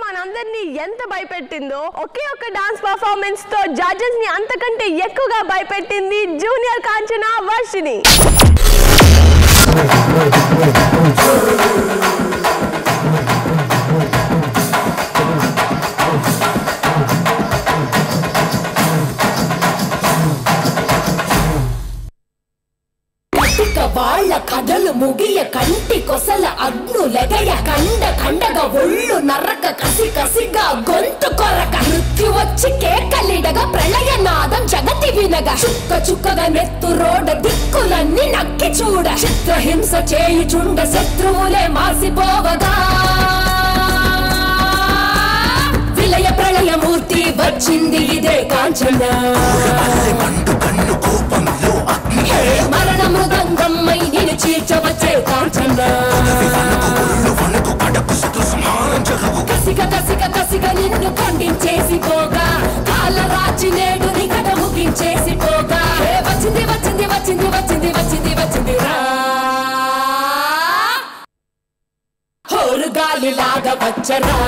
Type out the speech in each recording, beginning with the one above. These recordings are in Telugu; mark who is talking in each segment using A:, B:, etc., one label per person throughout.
A: మనందరినీ ఎంత భయపెట్టిందో ఒకే ఒక డాన్స్ పర్ఫార్మెన్స్ తో జడ్జెస్ ని అంతకంటే ఎక్కువగా భయపెట్టింది జూనియర్ కాంచన వర్షిని.
B: వాళ్ళ కథలు ముగియ కంటి కొసల అగ్నులెగయ కండ కండగా ఒళ్ళు నరక కసి కసిగా గొంతు కొరక మృత్యు వచ్చి కేకలిడగా ప్రళయ నాదం జగతి వినగా చుక్క చుక్కగా నెత్తు రోడ దిక్కులన్నీ నక్కి చూడ చిత్రహింస చేయుచుండ శత్రువులే మాసిపోవగా విలయ ప్రళయ మూర్తి వచ్చింది ఇదే కాంచన. మరణ మృదంగమ్మై నిన్ను చీల్చవచ్చే కాంచన. కసిక కసిక కసిక నిన్ను ఖండించేసి పోగా కాల రాచి నేడు నీ కథ ముగించేసి పోగా వచ్చింది వచ్చింది వచ్చింది వచ్చింది వచ్చింది వచ్చింది రా హోరు గాలిలాగా వచ్చరా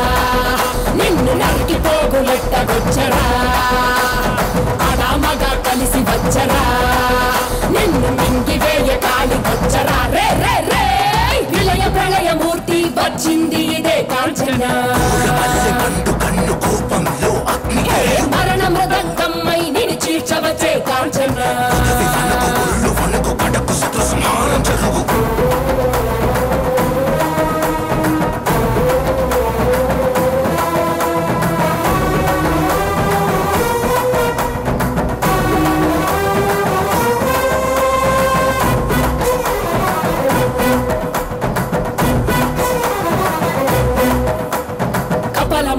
B: నిన్ను నరికి పోగులెట్టగొచ్చరా అనామగా కలిసి వచ్చరా నిన్ను మింగివేయ కాలి వచ్చరా రే రే రే విలయ ప్రళయ మూర్తి వచ్చింది ఇదే కాంచన. మరణ మృదంగమ్మై నిన్ను చీల్చవచ్చే కాంచన.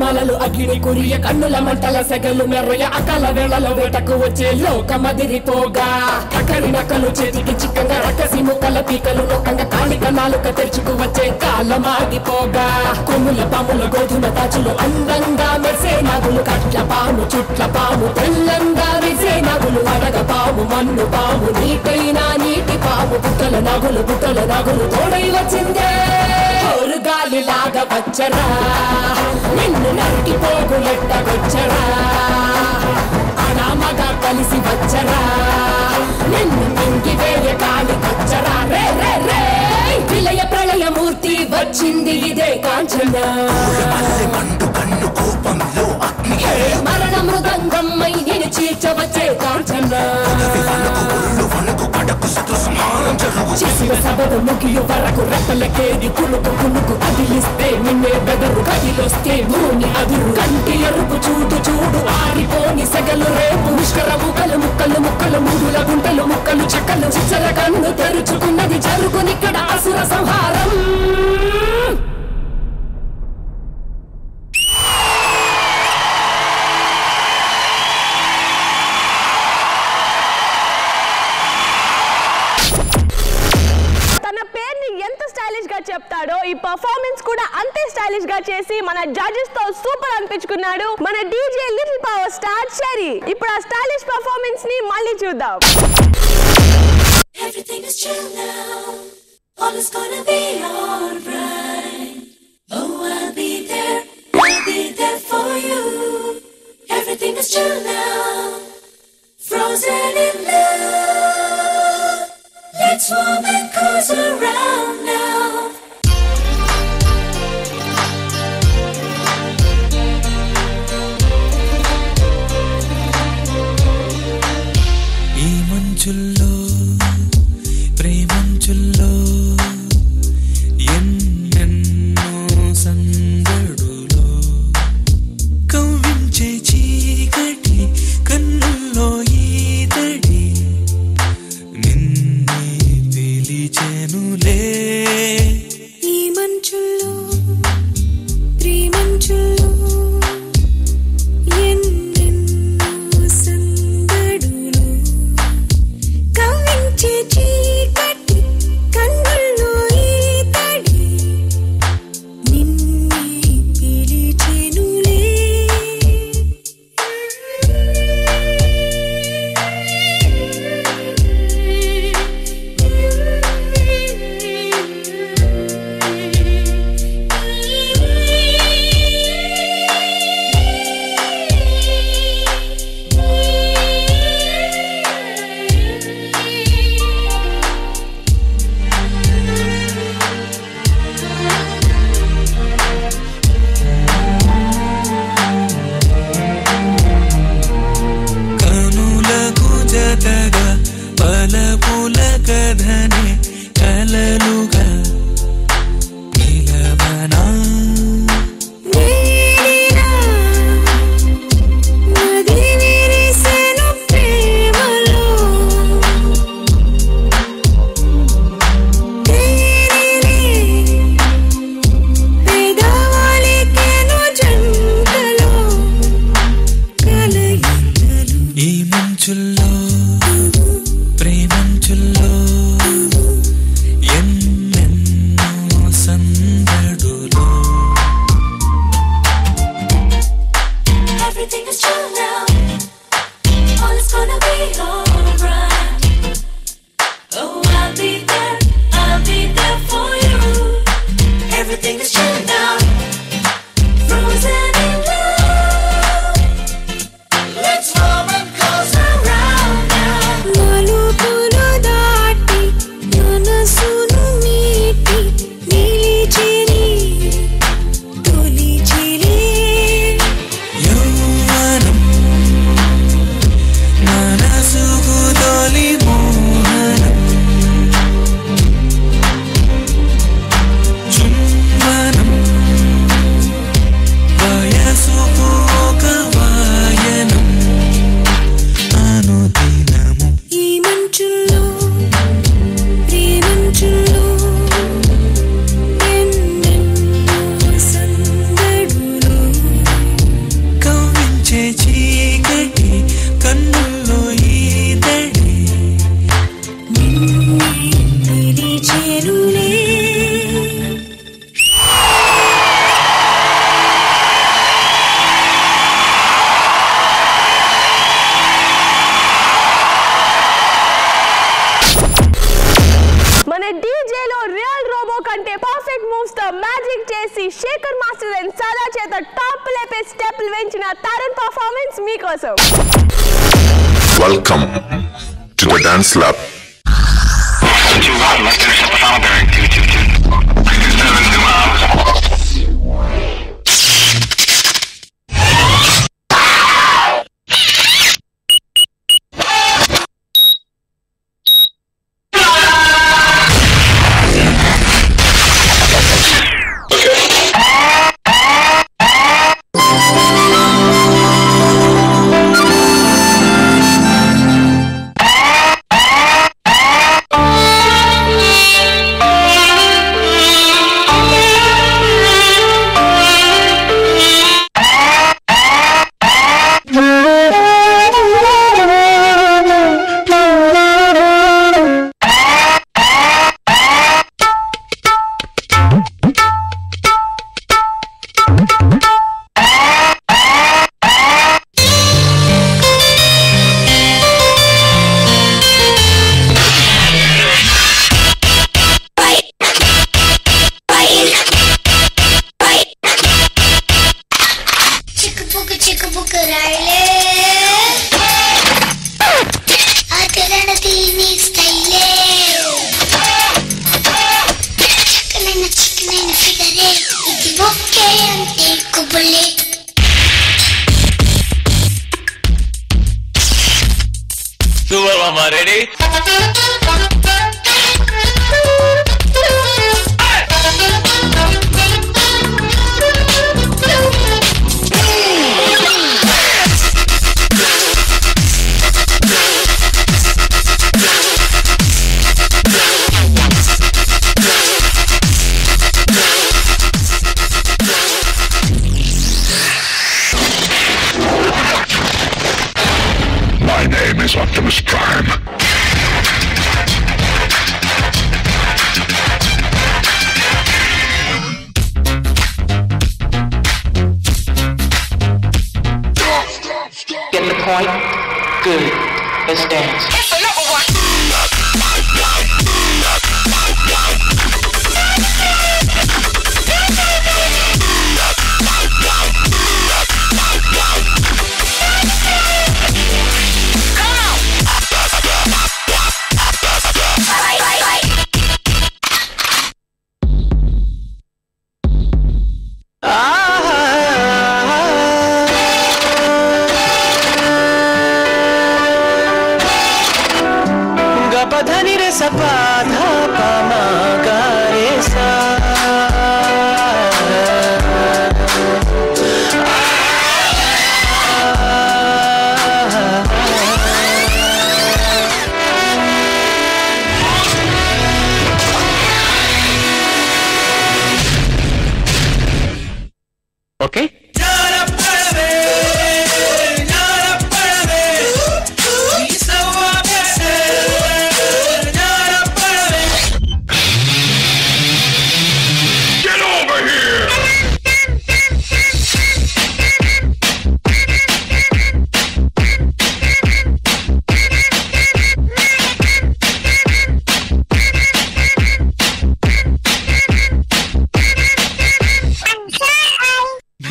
B: మలలు అగిడి కురియ కన్నుల మంటల సెగలు మెర్రయ అకల వేళలో వేటకు వచ్చే లోకమదిరిపోగా అక్కడి నక్కలు చేతికి చిక్కగా రకసి ముక్కల పీకలు లోకంగా కాళిక నాలుక తెరుచుకు వచ్చే కాలమాగిపోగా కొమ్ముల పాముల గోధుమ తాచులు అందంగా మెరిసే నగులు కట్ల పాము చుట్ల పాము తెల్లంగా మెరిసే నగులు అడగ పాము మన్ను పాము నీటైనా నీటి పాము బుట్టల నగులు తోడై వచ్చిందే గాలిలాగా వచ్చరా నిన్ను నరికి పోగులెట్టగొచ్చరా అనామగా కలిసి వచ్చరా నిన్ను మింగివేయ కాలికొచ్చరా రే రే రే విలయ ప్రళయ మూర్తి వచ్చింది ఇదే కాంచన. మరణ మృదంగమ్మై నిన్ను చీల్చవచ్చే కాంచన. చేసిన సభను ముగియు వరకు రెప్పలకేది కులుకు కులుకు అదిలిస్తే నిన్నే బెదరు కదిలొస్తే భూమి అదురు కంటి ఎరుపు చూడు చూడు ఆరిపోని సెగలు రేపు ముష్కర ముక్కలు ముక్కలు ముక్కలు మూడుల గుంటలు ముక్కలు చెక్కలు చిచ్చర కన్ను తెరుచుకున్నది జరుగునిక్కడ అసుర సంహారం.
A: చెప్తాడో ఈ పర్ఫార్మెన్స్ కూడా అంతే స్టైలిష్ గా చేసి మన జడ్జెస్ తో సూపర్ అనిపించుకున్నాడు మన DJ little power star cherry. ఇప్పుడు ఆ స్టైలిష్ పర్ఫార్మెన్స్ ని మళ్ళీ చూద్దాం.
C: Everything is chill now. All is gonna be alright. Oh, I'll be there for you. Everything is chill now. Frozen in love. Let's warm and cozy around now.
D: మంచుల్లో ప్రేమంచుల్లో ఎన్నెన్నో సందడులో కవ్వించే చీకటి కన్నుల్లో ఈతడి నిన్నే పిలిచెనులే.
C: ఈ మంచుల్లో ప్రేమంచుల్లో ఎన్నెన్నో సందడులో everything is true now. All is gonna be alright. Oh, I'll be there for you. Everything is true now. Frozen in love. Let's roll and cause around now.
E: మలుపులు దాటి మనసును మీటి నిలిచిరి తొలి చిరి
D: యౌవనం మనసుకు తొలి మోహనం చుంబనం వయసుకు ఒక వాయనం అనుదినము
E: ఈ మంచుల్లో ప్రేమంచుల్లో ఎన్నెన్నో సందడులు
D: కవ్వించే చీకటి కన్నుల్లో ఈదడి
E: నిన్నే పిలిచెనులే
A: మన డీజేలో రియల్ రోబో కంటే పర్ఫెక్ట్ మూవ్స్ తో మ్యాజిక్ చేసి శేఖర్ మాస్టర్ అండ్ సదా చేత టాప్ లేపే స్టెప్లు వెంచిన తరుణ్ పర్ఫార్మెన్స్ మీకోసం.
F: Welcome to the dance lab.
E: చిక్కుబుక్కు రాయలే ఆటలన తీని స్టైలే చిక్కనైన ఫిగరే ఇది ఒకే అంటే కుబులే
G: ready?
F: My name is Optimus Prime.
H: Get the point? Good. Let's dance.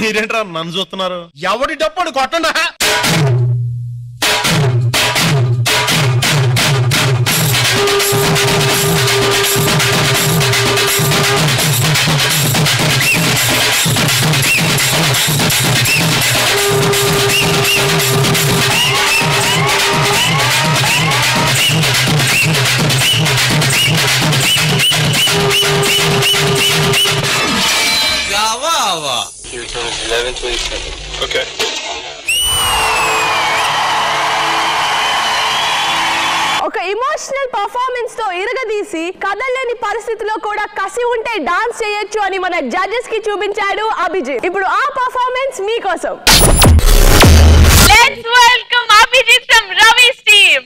G: మీరేంట్రా నన్ను చూస్తున్నారు? ఎవడి డప్పుడు కొట్టండా.
H: Here comes 11:27.
F: Okay.
A: ఒక ఎమోషనల్ పర్ఫార్మెన్స్ తో ఇరగదీసి కదలేని పరిస్థితిలో కూడా కసి ఉంటే డాన్స్ చేయొచ్చు అని మన జడ్జెస్ కి చూపించాడు అభిజిత్. ఇప్పుడు ఆ పర్ఫార్మెన్స్ మీకోసం.
I: Let's welcome Abhijit from Ravi's team.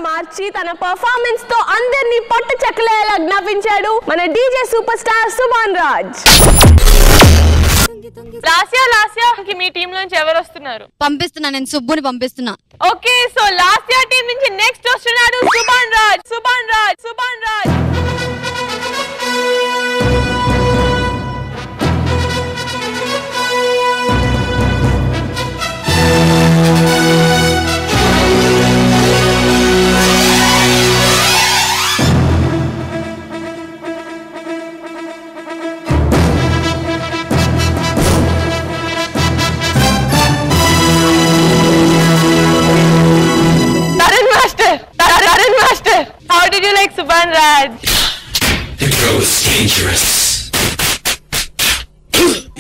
A: మార్చి తన పర్ఫార్మెన్స్ తో అందరినీ పట్టు చెక్కలేలా జ్ఞాపించాడు మన DJ super star Subhan Raj.
I: Lasya మీ టీం నుంచి ఎవరు వస్తున్నారు?
J: పంపిస్తున్నా, నేను సుబ్బుని పంపిస్తున్నా.
I: ఓకే, సో లాస్యా టీం నుంచి నెక్స్ట్ వస్తున్నాడు సుభాన్ రాజ్.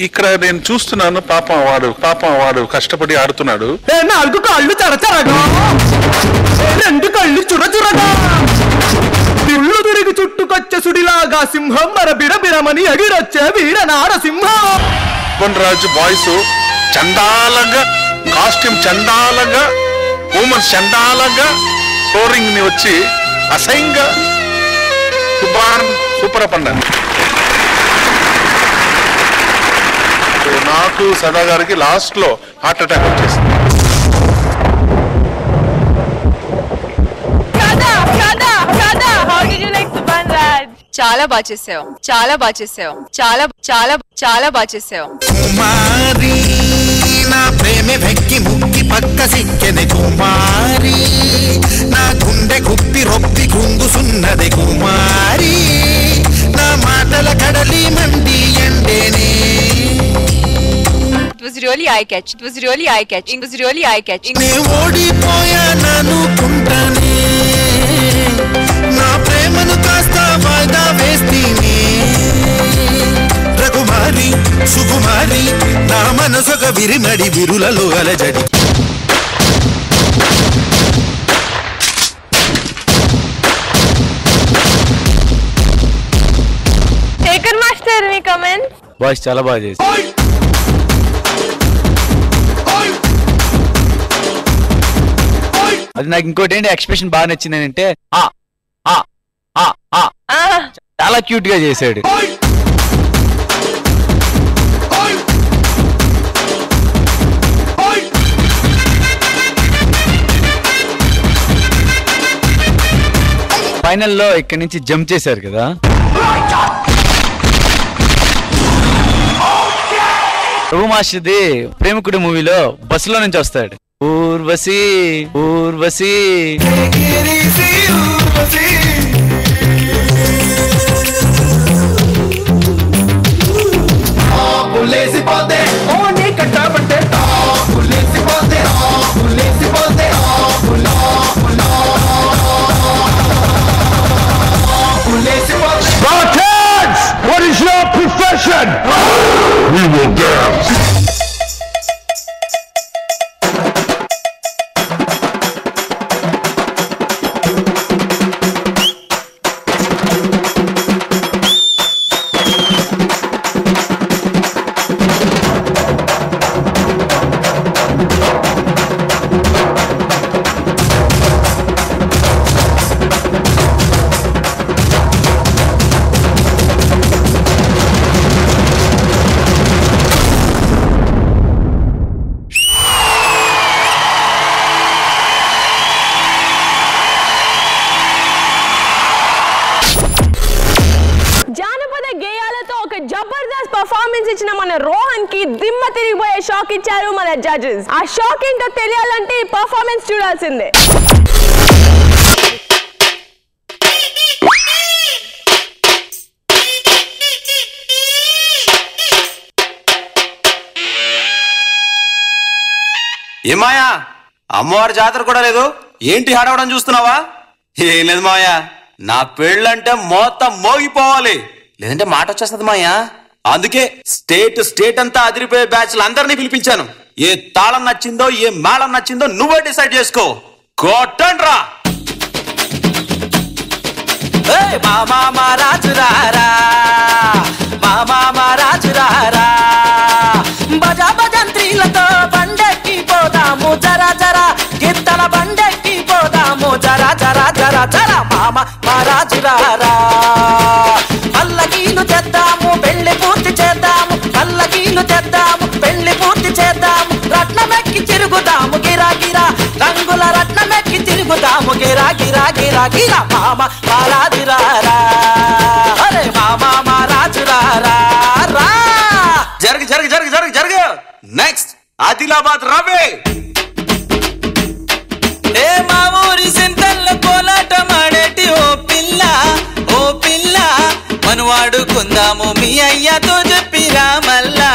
F: ఇక్కడ నేను చూస్తున్నాను పాపం వాడు కష్టపడి ఆడుతున్నాడు.
B: 4 కాళ్ళు చరచరగా, 2 కళ్ళు చురచురగా, ఇళ్ళు తిరిగి చుట్టుకొచ్చే సుడిలాగా సింహం మర బిడబిడమని ఎగిరొచ్చే వీర నారసింహం.
F: రాజు బాయ్స్ చండాలంగా, కాస్ట్యూమ్ చండాలంగా, ఉమెన్స్ చండాలంగా, ఫ్లోరింగ్ ని వచ్చి అసహ్యంగా సూపర్ పండాను. నాకు సదా గారికి లాస్ట్ లో హార్ట్ అటాక్ వచ్చేసింది.
I: చాలా బాగా చేసావు, చాలా బాగా చేసావు, చాలా చాలా చాలా బాగా చేసావు.
D: కుమారి నా ప్రేమ వెక్కి ముక్కి పక్క సిక్కెది కుమారి, నా గుండె కుప్పి రొప్పి గుంగుసున్నది కుమారి, నా మాటల కడలి మండి ఎండేనే.
I: It was really eye-catching. It was really eye-catching. It was really eye-catching.
D: నే ఓడిపోయాననుకుంటానే, నా ప్రేమను కాస్త వాయిదా వేస్తీనే. రఘుమారి సుకుమారి నా మనసొక విరిమడి విరులలో అలజడి.
I: శేఖర్ మాస్టర్ మీ కమెంట్.
K: బాయ్స్ చాలా బాగా చేశారు. అది నాకు ఇంకోటి ఏంటి ఎక్స్ప్రెషన్ బాగా నచ్చింది అంటే చాలా క్యూట్ గా చేశాడు. ఫైనల్లో ఇక్కడి నుంచి జంప్ చేశారు కదా. ప్రభు మాస్టర్ది ప్రేమికుడు మూవీలో బస్సులో నుంచి వస్తాడు. Urvashi Urvashi
F: What is your profession? We will dance.
A: Jabardasth performance ఇచ్చిన మన రోహన్ కి దిమ్మ తిరిగిపోయే షాక్ ఇచ్చారు మన జడ్జెస్. ఆ షాక్ ఏంటో తెలియాలంటే ఈ పర్ఫార్మెన్స్ చూడాల్సిందే.
L: ఏమాయా అమ్మవారి జాతర కూడా లేదు, ఏంటి హడవడం చూస్తున్నావా? ఏం లేదు మాయా, నా పెళ్ళంటే మొత్తం మోగిపోవాలి, లేదంటే మాట వచ్చేస్తుంది మాయా. అందుకే స్టేట్ అంతా అదిరిపోయే బ్యాచ్లు అందరినీ పిలిపించాను. ఏ తాళం నచ్చిందో ఏ మేళం నచ్చిందో నువ్వే డిసైడ్ చేసుకో. కొట్టండ్రా మామా రాజురారా, మామా రాజురారా, బజా భజంత్రీలతో బండెక్కి పోదాము జరా జరా, గిత్తల బండెక్కి పోదాము జరా జరా జరా జరా, మామా రాజురారా. పల్లకీలు తెద్దాము పెళ్లి పూర్తి చేద్దాము, పల్లకీలు తెద్దాము పెళ్లి పూర్తి చేద్దాము, రత్నమెక్కి తిరుగుదాము గిరా గిరా, రంగుల రత్నమెక్కి తిరుగుదాము గిరా గిరా గిరా గిరా, మామ రాజురారా, అరే మామ రాజురారా రా. జరుగు జరుగు జరుగు జరుగు జరుగు. నెక్స్ట్ ఆదిలాబాద్ రవి. ఏ మా ఊరి సింతల్ల కోలాటం ఆడేటి ఓ పిల్ల ఓ పిల్ల, మనువాడుకుందాము మీ అయ్యతో చెప్పిరా మల్లా,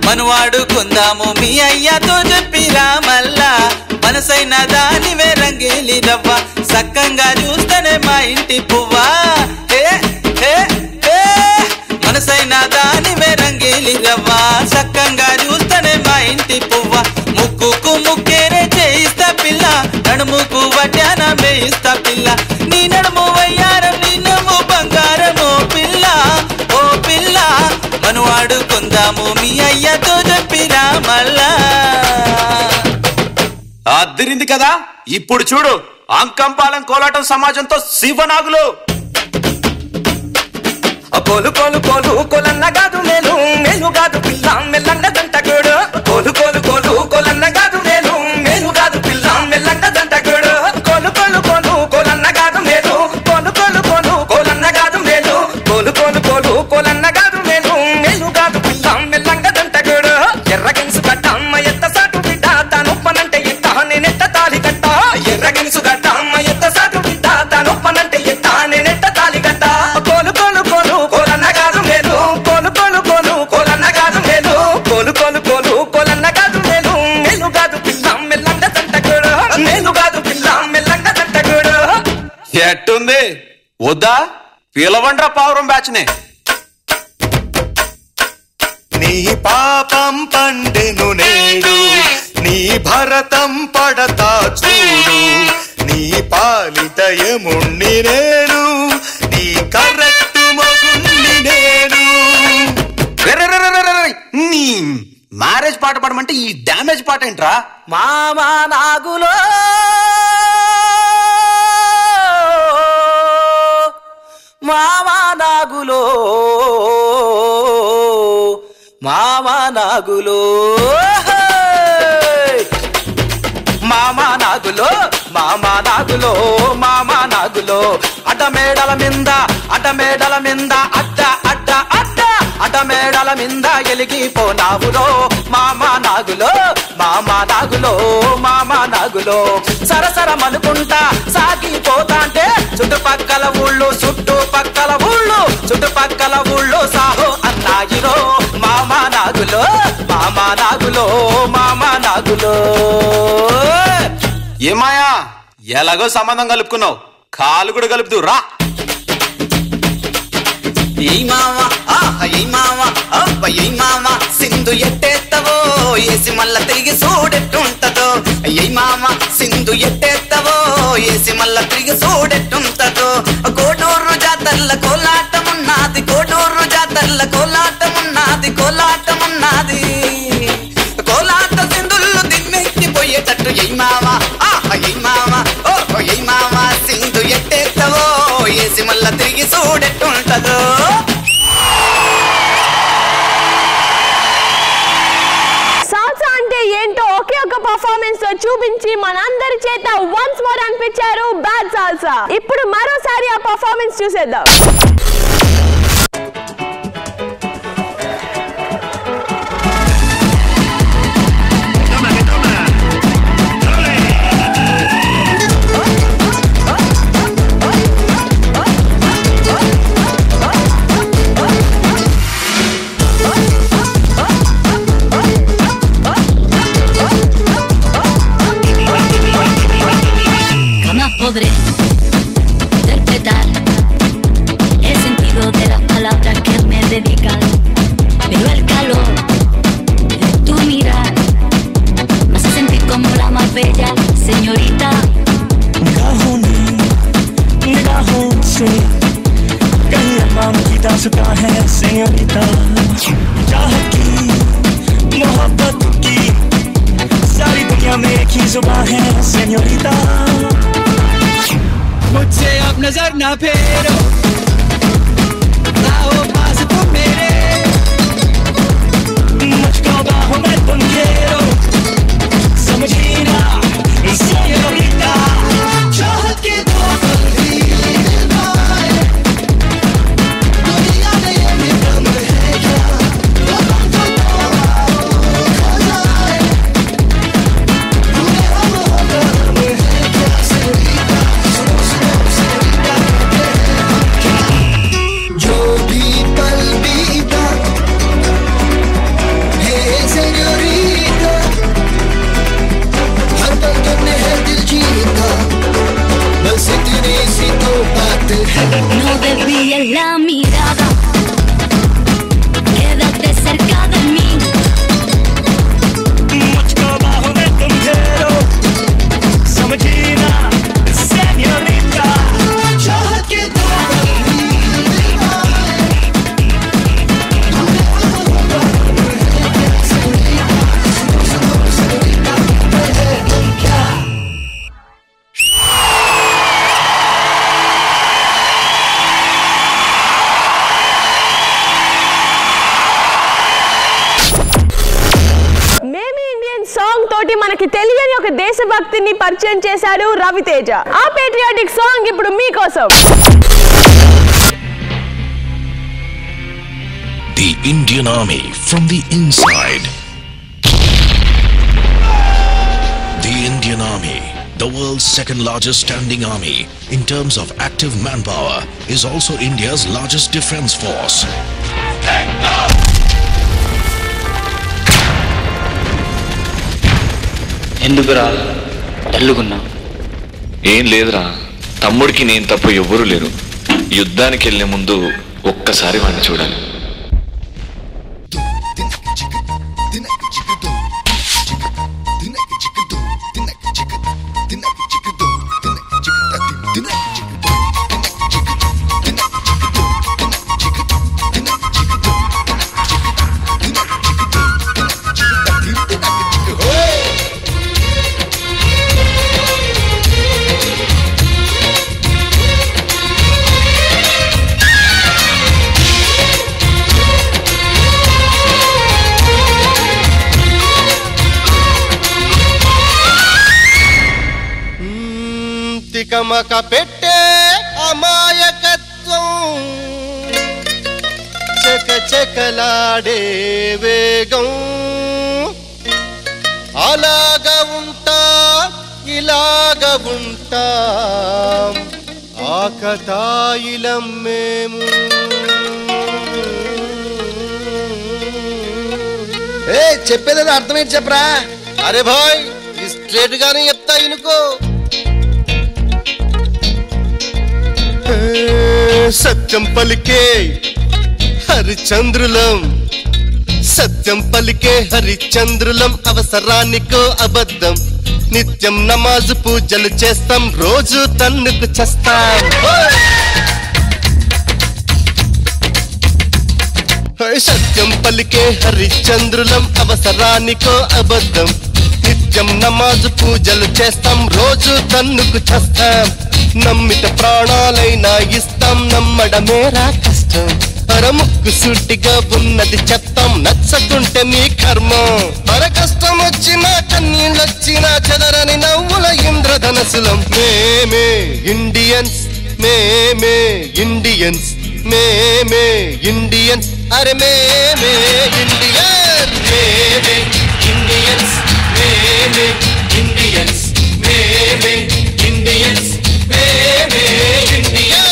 L: మనువాడుకుందాము మీ అయ్యతో చెప్పిరా మల్లా, మనసైన దానివే రంగేలి రవ్వ, సక్కంగా చూస్తేనే మా ఇంటి పువ్వా. ఏ ఏ ఏ వెళ్దాము మీ అయ్యతో చెప్పిరా మళ్ళా.
M: అదిరింది కదా. ఇప్పుడు చూడు అంకంపాలెం కోలాటం సమాజంతో శివనాగులు.
L: కోలు కోలు కోలు కోలన్న కాదు నేను, నేను కాదు పిల్ల మెల్లంగ దంటగోడు. కోలు కోలు కోలు కోలన్న కాదు నేను, నేను కాదు పిల్ల మెల్లంగ దంటగోడు. కోలు కోలు కోలు కోలన్న కాదు నేను, కోలు కోలు కోలు కోలన్న కాదు నేను, కోలు కోలు కోలు కోలన్న కాదు నేను, నేను కాదు పిల్ల మెల్లంగ దంటగోడు. ఎర్రగెన్సు గడ్డ అమ్మ ఎత్త సాటు బిడ్డ, తానొప్పనంటే ఎత్త నేనెట్ట తాలి కట్ట. ఎర్రగెన్సు గడ్డ అమ్మ ఎత్త సాటు బిడ్డ, తానొప్పనంటే ఎత్త నేనెట్ట తాలి కట్ట. కోలు కోలు కోలు కోలన్న కాదు నేను, కోలు కోలు కోలు కోలన్న కాదు నేను, కోలు కోలు కోలు కోలన్న కాదు నేను, నేను కాదు పిల్ల మెల్లంగ దంటగోడు, నేను కాదు పిల్ల మెల్లంగ దంటగోడు.
M: ఎట్టుంది వద్దా? పిలవండ్రా పావురం బ్యాచ్ ని.
D: నీ పాపం పండెను నేడు, నీ భరతం పడతా చూడు. నీ పాలిట యముణ్ణి నేను, నీ కరెక్ట్ మగుణ్ణి నేను.
M: నీ మ్యారేజ్ పాట పాడమంటే ఈ డ్యామేజ్ పాట ఏంట్రా?
L: మామా నాగులో మామా నాగులో మామా నాగులో మామా నాగులో మామా నాగులో మామా నాగులో అడ్డమేడల మింద అడ్డమేడల మింద అడ్డ అడ్డ అడ్డ అడ్డమేడల మింద ఎలిగిపోనావులో మామా నాగులో మామా నాగులో మామా నాగులో. సరసరమనుకుంటా సాగిపోతాంటే చుట్టుపక్కల ఊళ్ళు చుట్టుపక్కల ఊళ్ళు చుట్టుపక్కల ఊళ్ళు సాహో అన్నాయిరో మామా నాగులో మామా నాగులో మామా నాగులో.
M: ఏమాయా ఎలాగో సంబంధం కలుపుకున్నావు, కాలు కూడా కలుపుతూ రా.
L: ఏ మామ ఏ మామ అబ్బ ఏ మామ సింధు ఎట్టేత్తవో ఏసి మళ్ళా తిరిగి చూడెట్టుంటదో. ఏ మామ సింధు ఎట్టేత్తవో ఏసి మళ్ళా తిరిగి చూడెట్టుంటదో. కోడూరు జాతర్ల కోలాటమున్నది, కోడూరు జాతర్ల కోలాటమున్నది, కోలాటమున్నది. కోలాట సింధులు దిమ్మెక్కిపోయేటట్టు ఏ మామ ఏ మామ ఓ ఏ మామ సింధు ఎట్టేత్తవో ఏసి మళ్ళా తిరిగి చూడెట్టుంటదో.
A: సాల్సా అంటే ఏంటో ఒకే ఒక పర్ఫార్మెన్స్ తో చూపించి మనందరి చేత వన్స్ మోర్ అనిపించారు బ్యాడ్ సాల్సా. ఇప్పుడు మరోసారి ఆ పర్ఫార్మెన్స్ చూసేద్దాం.
C: Podré interpretar el sentido de las palabras que me dedican, pero el calor de tu mirar me hace sentir como la más bella señorita.
N: निगाहों से कहीं अरमान खींचा चुका है señorita. चाहत की मोहब्बत की सारी दुनिया में एक ही जुबान है señorita. मुझसे अब नजर ना फेरो, आओ पास तुम मेरे, मुझको बाहों में तुम घेरो, समझी ना señorita. चाहत के दो पल ही निभाए, दुनिया में ये भी कम है क्या, तो तुमको आओ खजाए, तुम्हें हम होगा है क्या señorita.
A: తోటి మనకి తెలియని ఒక దేశభక్తిని పరిచయం చేశాడు రవితేజ. ఆ పేట్రియాటిక్ సాంగ్ ఇప్పుడు మీకోసం.
O: The Indian Army from the inside. The Indian Army, the world's second largest standing army in terms of active manpower, is also India's largest defense force.
K: ఎందుకురా డల్లుగున్నా?
P: ఏం లేదురా, తమ్ముడికి నేను తప్ప ఎవ్వరూ లేరు. యుద్ధానికి వెళ్లే ముందు ఒక్కసారి వాడిని చూడాలి.
G: తికమక పెట్టే అమాయకత్వం, చకచకలాడే వేగం, అలాగా ఉంటా ఇలాగా ఉంటా ఆకతాయిలం మేము. చెప్పేది అర్థమేంటి చెప్పరా? అరే భాయ్ స్ట్రేట్ గానే చెప్తా ఇనుకో. సత్యం పలికే హరిచంద్రులం, సత్యం పలికే హరిచంద్రులం, అవసరానికో అబద్ధం, నిత్యం నమాజు పూజలు చేస్తాం, రోజు తన్నుకు చేస్తాం. సత్యం పలికే హరిచంద్రులం, అవసరానికో అబద్ధం, నిత్యం నమాజు పూజలు చేస్తాం, రోజు తన్నుకు చేస్తాం. నమ్మిత ప్రాణాలైనా ఇస్తాం, నమ్మడమేరా కష్టం. అరముక్కు సూటిగా ఉన్నది చెప్తాం, నచ్చకుంటే మీ కర్మం. అర కష్టం వచ్చినా కన్నీళ్ళొచ్చినా చెదరని నవ్వుల ఇంద్రధనసులం. మేమే ఇండియన్స్, మేమే ఇండియన్స్, మేమే ఇండియన్స్, అరే మేమే ఇండియన్, మేమే ఇండియన్స్, మేమే ఇండియన్స్, మేమే ఇండియన్స్, మేమే ఇండియన్.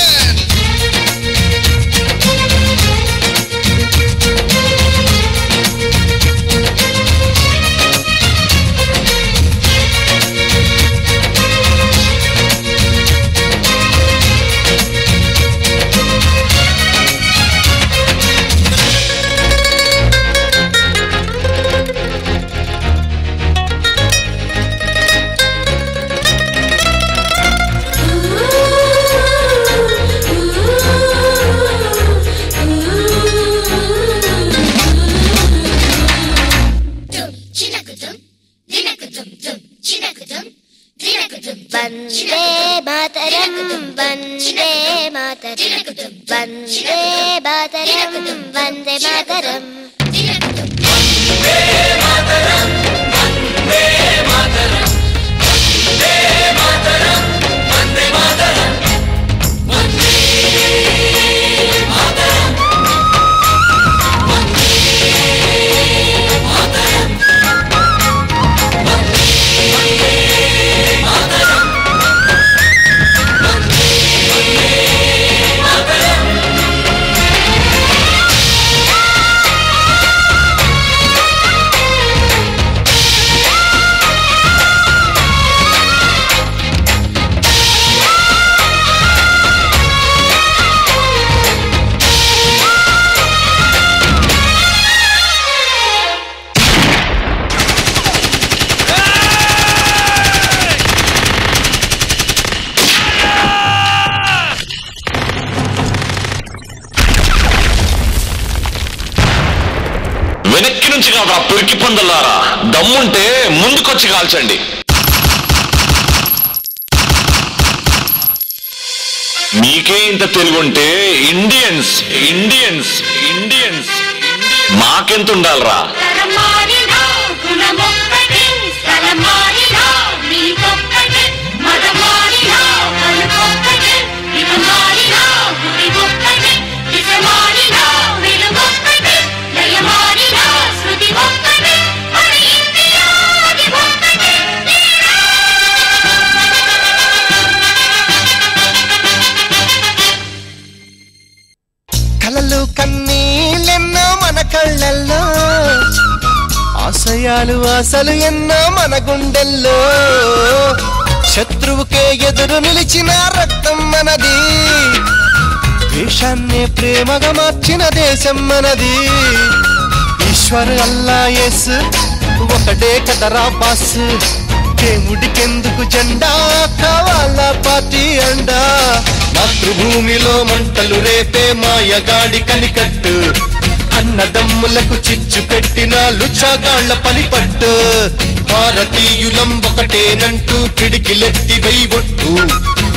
P: వెనక్కి నుంచి కాదా పిరికి పొందలారా, దమ్ముంటే ముందుకొచ్చి కాల్చండి. మీకే ఇంత తెలుగుంటే ఇండియన్స్ ఇండియన్స్ ఇండియన్స్ మాకెంత ఉండాలరా?
G: ఆశయాలు ఆశలు ఎన్నో మన గుండెల్లో, శత్రువుకే ఎదురు నిలిచిన రక్తం మనది, దేశాన్నే ప్రేమగా మార్చిన దేశం మనది. ఈశ్వర్ అల్లా యేసు ఒకటే కదరా బాస్, దేవుడికెందుకు జెండా కావాలా పార్టీ అండా. మాతృభూమిలో మంటలు రేపే మాయగాడి కనికట్టు, అన్నదమ్ములకు చిచ్చు పెట్టిన లుచాగాళ్ల పనిపట్టు. భారతీయులం ఒకటేనంటూ పిడికిలెత్తి వెయ్యొట్టు,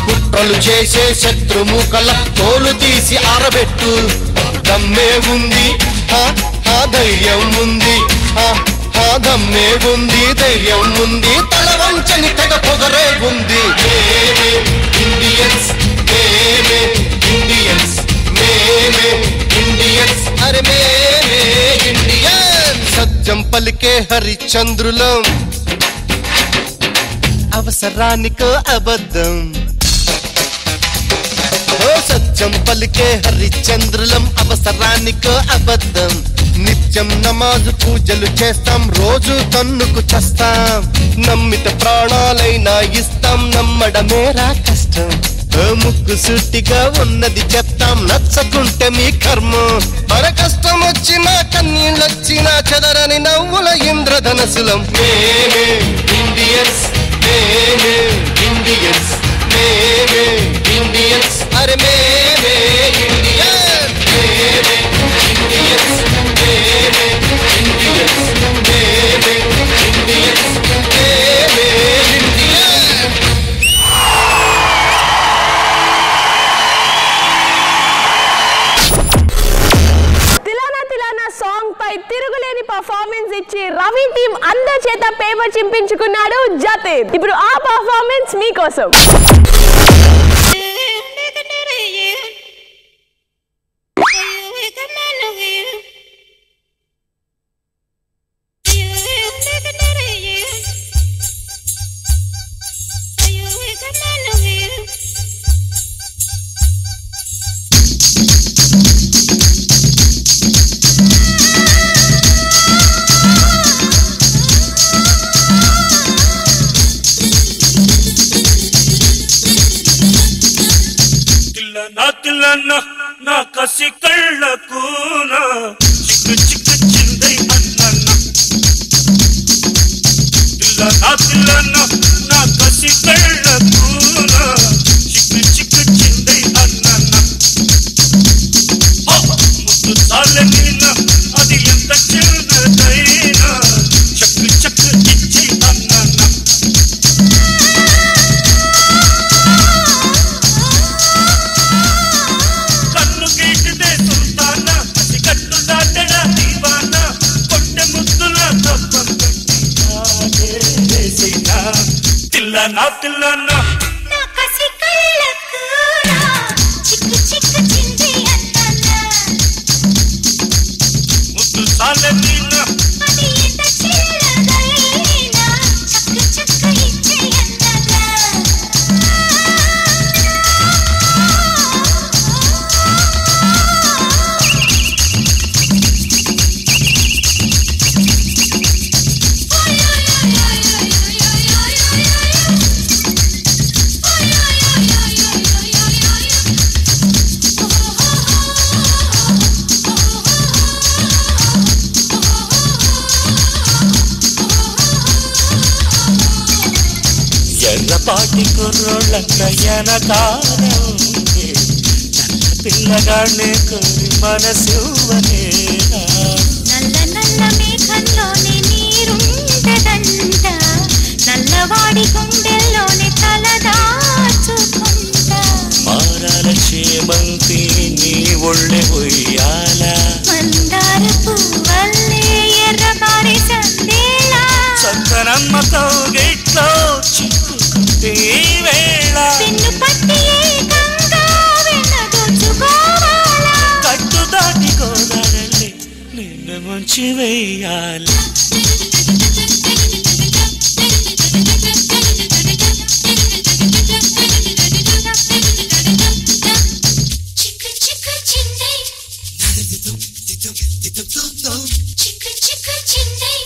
G: కుట్రలు చేసే శత్రుముఖల తోలు తీసి ఆరబెట్టు. దమ్మే ఉంది ధైర్యం ఉంది, దమ్మే ఉంది ధైర్యం ఉంది, తల వంచని తెగ పొగరే ఉంది. మేమే ఇండియన్స్, మేమే ఇండియన్స్, మేమే ఇండియన్స్, అరే మేమే ఇండియన్స్. సత్యం పలికే హరిశ్చంద్రులం, అవసరానికో అబద్ధం. సత్యం పలికే హరిశ్చంద్రులం, అవసరానికో అబద్ధం. నిత్యం నమాజు పూజలు చేస్తాం, రోజు తన్నుకు చేస్తాం. నమ్మిత ప్రాణాలైనా ఇస్తాం, నమ్మడమేరా కష్టం. ముక్కు సూటిగా ఉన్నది చెప్తాం, నచ్చకుంటే మీ కర్మం. మన కష్టం వచ్చినా కన్నీళ్ళొచ్చినా చెదరని నవ్వుల ఇంద్రధనసులం. మేమే ఇండియన్స్, మేమే ఇండియన్స్, మేమే ఇండియన్స్, అరే మేమే ఇండియన్స్, మేమే ఇండియన్స్, మేమే ఇండియన్స్, మేమే ఇండియన్స్, మేమే ఇండియన్స్.
A: తిలానా తిలానా సాంగ్ పై తిరుగులేని పర్ఫార్మెన్స్ ఇచ్చి రవి టీం అందరి చేత పేపర్ చింపించుకున్నాడు జతేన్. ఇప్పుడు ఆ పర్ఫార్మెన్స్ మీకోసం.
N: నా కసి కళ్ళకు చిక్కు చిక్కు చిందై అన్న తిల్లనా నా కసి కళ్ళకు చిక్కు చిక్కు చిందై అన్న ముద్దు చాలనినా అది ఎంత చిన్నదైనా చక్కు చక్కు ఇచ్చే అన్న తిల్లనా తిల్లనా
C: నా కసి కళ్ళకు చిక్కు చిక్కు చింది అన్న
N: ముద్దు సాలనీనా
C: అది ఎంత చిన్నదైనా చక్కు చక్కు ఇచ్చే అన్న.
N: ఎర్రపాటి కుర్రోళ్ళన్న ఎనకాల ఉంటే నల్ల పిల్లగాళ్ళే కోరి మనసువనేనా.
C: నల్ల నల్ల మేఘంలోనే నీరుంటదంట, నల్లవాడి గుండెల్లోనే తలదాచుకుంటా.
N: మారాల చేమంతి నీ ఒళ్ళె ఉయ్యాల,
C: మందార పువ్వల్లే ఎర్రబారి సందేళ,
N: సంతనమ్మతో గిట్లో చిక్కుకుంటే వేళ.
C: పిన్ను పట్టి ఏకంగా వెన్నదోచుకోవాలా,
N: కట్టు దాటి గోదావరి నిన్ను ముంచి వేయాలి.
C: చిక్కు చిక్కు చిందై చిక్కు చిక్కు చిందై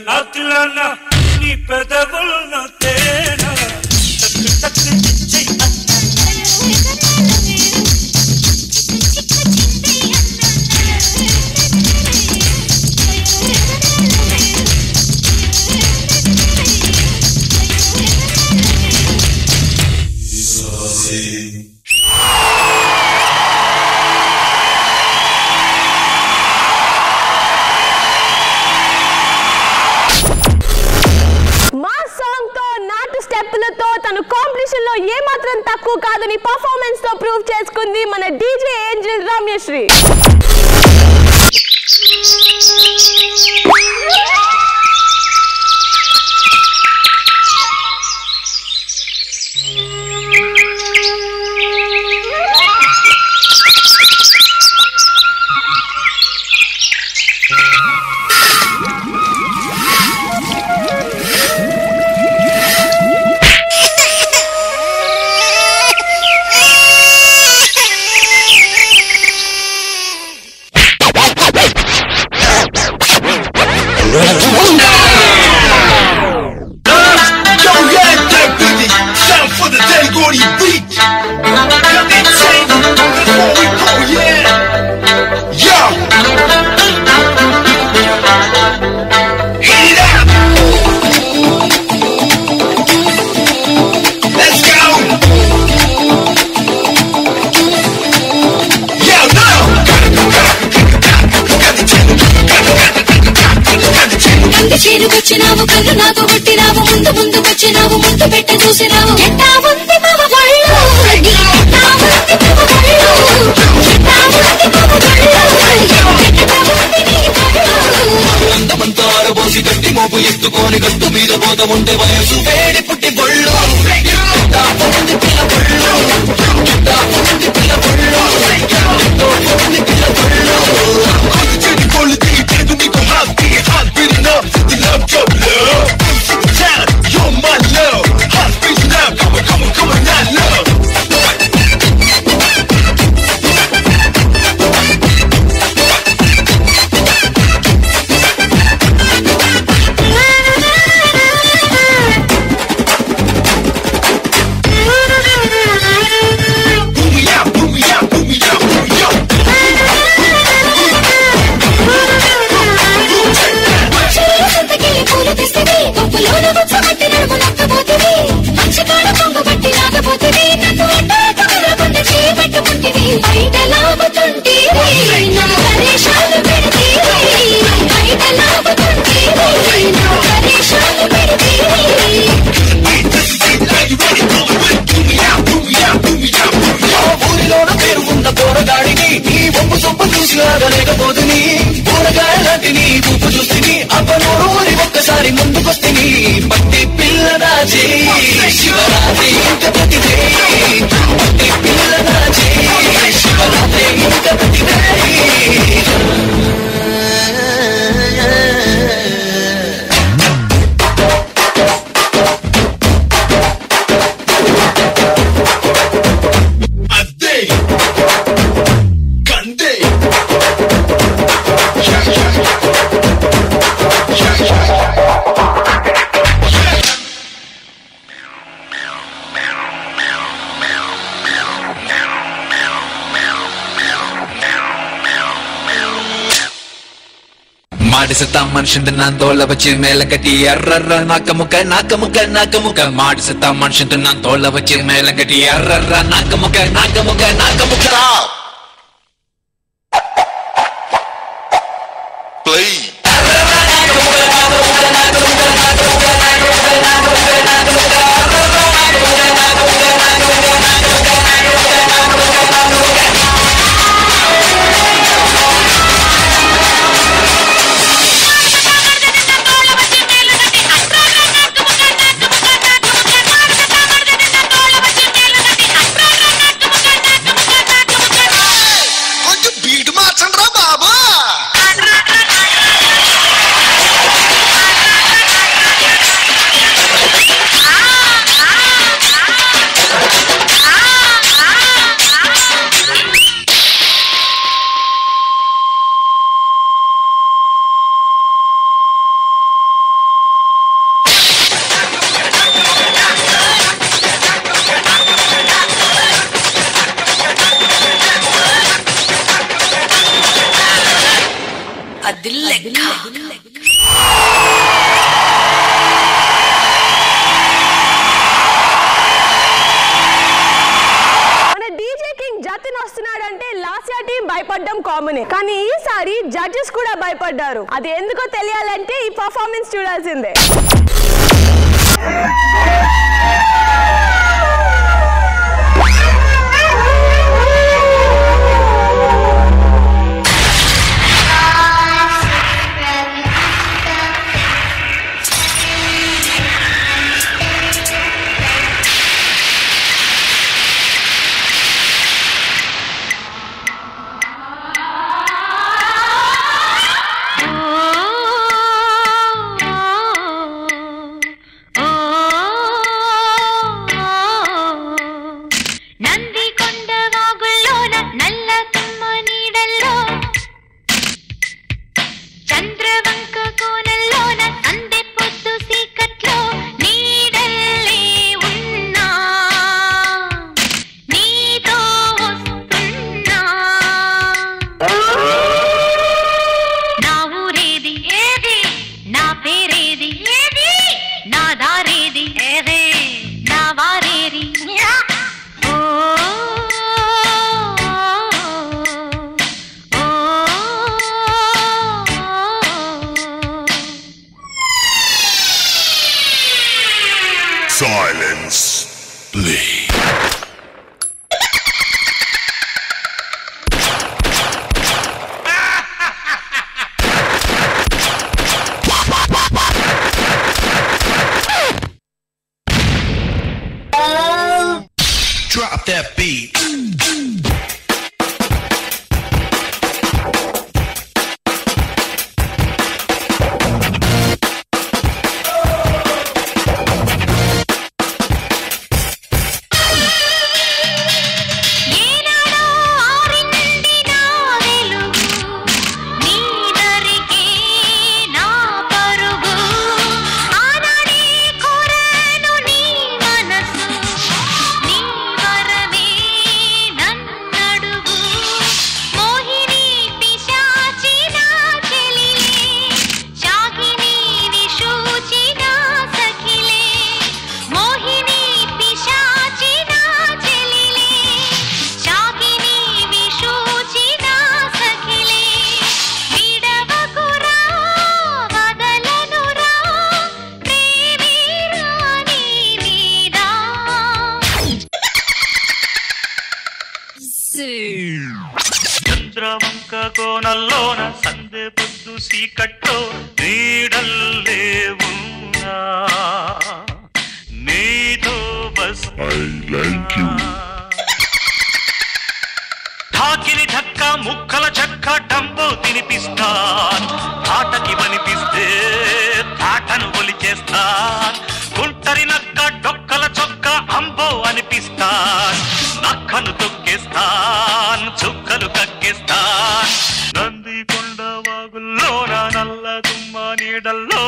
N: నాతులన్న నీ పెదవులను తేనా తక్కు
A: తను కాంపిటీషన్ లో ఏ మాత్రం తక్కువ కాదని పర్ఫార్మెన్స్ తో ప్రూవ్ చేసుకుంది మన డీజే ఏంజెల్ రమ్యశ్రీ.
C: చేరుకొచ్చినావు కళ్ళు నాతో కొట్టినావు ముందు ముందుకొచ్చినావు ముద్దు పెట్టి చూసినావు ఎట్టా ఉంది మమ గొళ్ళు
L: అందమంతా ఆరబోసి గట్టి మోపు ఎత్తుకొని గట్టు మీద పోత ఉంటే వయసు వేడి పుట్టి బొళ్ళు పిల్ల బొళ్ళు పిల్ల బొళ్ళు పిల్ల బొళ్ళు చెడి బొళ్ళు దిగి పెరుగు నీకు హాస్తి హాస్ beating up the love your love you're my love heart beating up come on now love లేకపోతుని ఊరగాయలాంటి నీ ఊపు చూస్తుని అబ్బనూరు ఒక్కసారి ముందుకొస్తుని పట్టి పిల్ల దాచి శివరాత్రి ఇంక ప్రతిదే పట్టి పిల్ల దాచి శివరాత్రి ఇంక ప్రతిదే ಮಾಡಿಸುತ್ತ ಮನುಷ್ಯಂದ ನಾನ್ ತೋಳ ಬಚ್ಚಿ ಮೇಲೆ ಕಟ್ಟಿ ಅರ್ರರ್ರ ನಾಕ ಮುಖ ಮಾಡಿಸುತ್ತ ಮನುಷ್ಯಂದ ನಾನ್ ತೋಳ ಬಚ್ಚಿ ಮೇಲೆ ಕಟ್ಟಿ ಅರ್ರರ್ರ ನಾಕ ಮುಖ
A: కామన్. కానీ ఈసారి జడ్జెస్ కూడా భయపడ్డారు. అది ఎందుకో తెలియాలంటే ఈ పర్ఫార్మెన్స్ చూడాల్సిందే.
F: Silence, please.
O: Drop that beat.
Q: Chandravanka కోనల్లోన సందే పొద్దు సీకట్లో నీడల్లే ఉన్నా నీతో బస్ ఠాకిని ఢక్క ముక్కల చెక్క డంబో తినిపిస్తాన్ తాటకి వనిపిస్తే తాటను ఒలిచేస్తాన్ గుంటరి నక్క డొక్కల చొక్క అంబో అనిపిస్తాన్ నక్కను తొక్కేస్తాన్ చుక్కలు కక్కేస్తాన్ నంది కొండ వాగుల్లోన నల్ల దుమ్మ నీడల్లో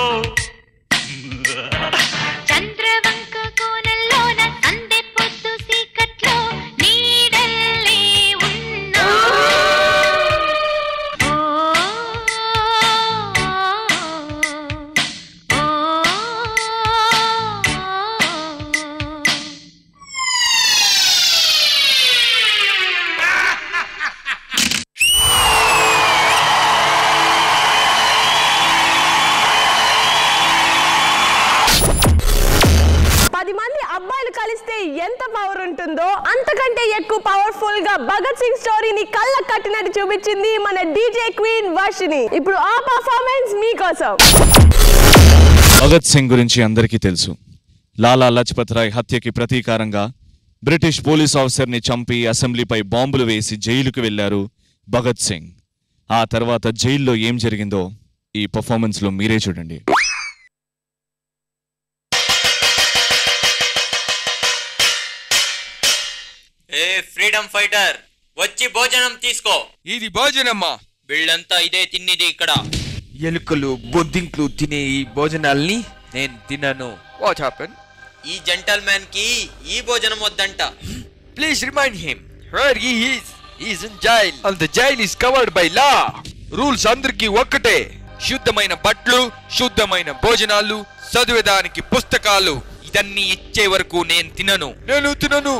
C: చంద్రవంక కోనల్లోన సందే పొద్దు సీకట్లో నీడల్లే ఉన్నా
A: అబ్బాయిలు కలిస్తే ఎంత పవర్ ఉంటుందో అంతకంటే ఎక్కువ పవర్ఫుల్ గా భగత్ సింగ్ స్టోరీని కళ్ళ కట్టినట్టు చూపించింది మన డీజే క్వీన్ వర్షిని. ఇప్పుడు ఆ పర్ఫార్మెన్స్ మీకోసం.
R: భగత్ సింగ్ గురించి అందరికీ తెలుసు. లాలా లజపత్ రాయ్ హత్యకి ప్రతీకారంగా బ్రిటిష్ పోలీస్ ఆఫీసర్ని చంపి అసెంబ్లీపై బాంబులు వేసి జైలుకు వెళ్లారు భగత్ సింగ్. ఆ తర్వాత జైల్లో ఏం జరిగిందో ఈ పర్ఫార్మెన్స్ లో మీరే చూడండి.
S: ఏ ఫ్రీడమ్ ఫైటర్ వచ్చి భోజనం తీసుకో.
T: ఇది భోజనమ్మా?
S: వీళ్ళంతా ఇదే తిన్నిది ఇక్కడ.
T: ఎలుకలు బొద్దింకులు తినే ఈ భోజనాల్ని నేను తినను. What happen?
S: ఈ జెంటల్మెన్ కి ఈ భోజనం వద్దంట.
T: Please remind him where he is. He is in jail and the jail is covered by law. Rules అందరికీ ఒక్కటే. శుద్ధమైన బట్టలు, శుద్ధమైన భోజనాలు, చదివేదానికి పుస్తకాలు, ఇదన్నీ ఇచ్చే వరకు నేను తినను. నేను తినను.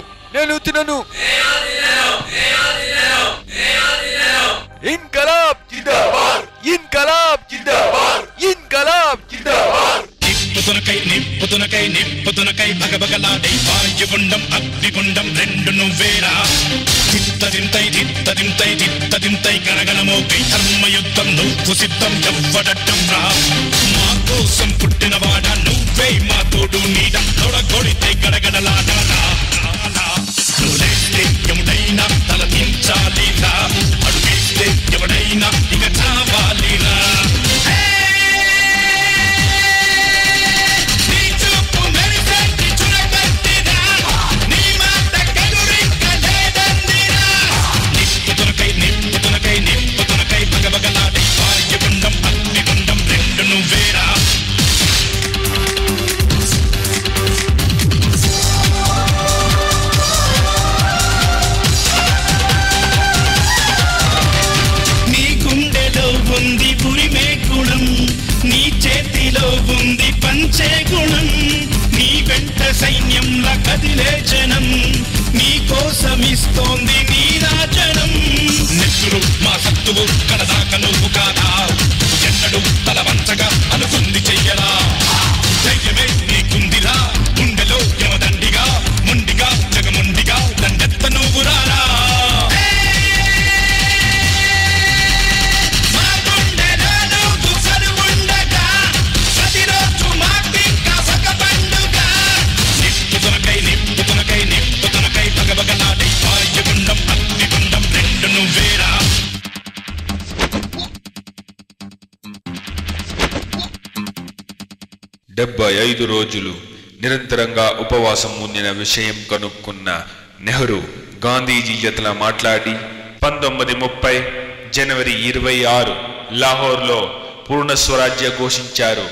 T: ఇన్కలాబ్ జిందాబాద్ ఇన్కలాబ్ జిందాబాద్ ఇన్కలాబ్ జిందాబాద్
F: నిప్పుతునకై భగభగలాడే వాయుగుండం అగ్నిగుండం రెండు నువ్వేరా చిత్తదింతై గణగణమోకై ధర్మయుద్ధం నువ్వు సిద్ధం ఎవ్వడట్టం రా మా కోసం పుట్టినవాడ నువ్వే మా తోడు నీడ తొడగొడితే గడగడలాడా నువ్వులేస్తే ఎవడైనా తల దించాలిరా అడుగేస్తే ఎవడైనా ఇక చావాలిరా నిప్పుతునకై భగభగలాడే వాయుగుండం అగ్నిగుండం రెండు నువ్వేరా
T: 75 రోజులు నిరంతరంగా ఉపవాసం ఉండిన విషయం కనుక్కున్న నెహ్రూ గాంధీజీ జతలా మాట్లాడి 1930 జనవరి 26 లాహోర్లో పూర్ణ స్వరాజ్య ఘోషించారు.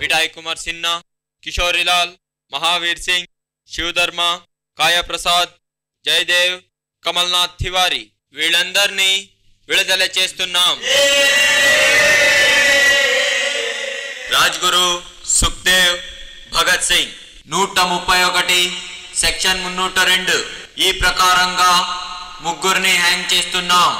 S: విడాయ్ కుమార్ సిన్హా, కిషోరిలాల్, మహావీర్ సింగ్, శివధర్మ, కాయా ప్రసాద్, జయదేవ్, కమల్నాథ్ తివారీ వీళ్ళందరినీ విడుదల చేస్తున్నాం. రాజ్గురు, సుఖ్దేవ్, భగత్ సింగ్ 131 సెక్షన్ 302 ఈ ప్రకారంగా ముగ్గురిని హ్యాంగ్ చేస్తున్నాం.